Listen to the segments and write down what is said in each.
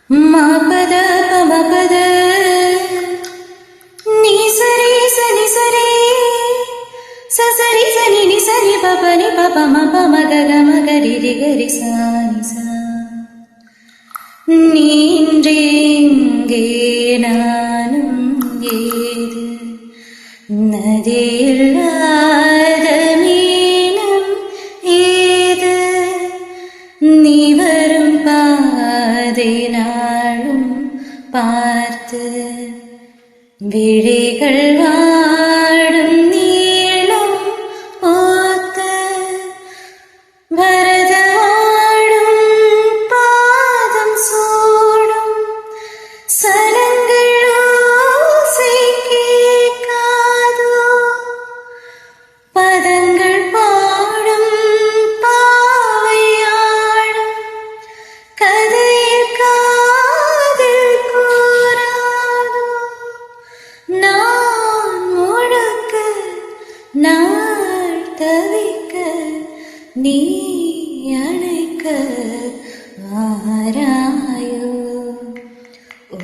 മാപദ പമപദ നീ സരി സനി സരി സസരി സനി നി സരി പപനി പപ മപ മഗഗ മഗരി രി ഗരി സാനി സാ നീன்றே നാനും ഏത് നദിയില്ലാത മീനം ഏത് നീ വരും പാதை നാളും பார்த்து விழிகள் வாடும் நீளம் போத்து வரதவாடும் பாதம் சூடும் சலங்கள் ஓசை கேட்காதோ பதங்கள் பாடும் பாவையாடும் கதையில் காதில் கூறாதோ நான் முழுக்க நாள் தவிக்க நீ அணைக்க வாராயோ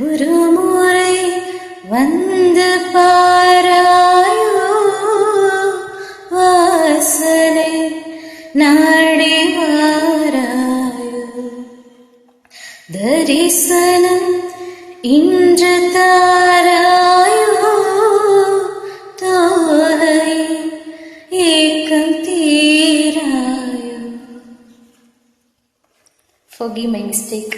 ஒரு முறை வந்து பாராயோ வாசனை நாடி வாராயோ தரிசனம் இன்று தாராயோ தோகை ஏக்கம் தீராயோ. Forgive my mistake.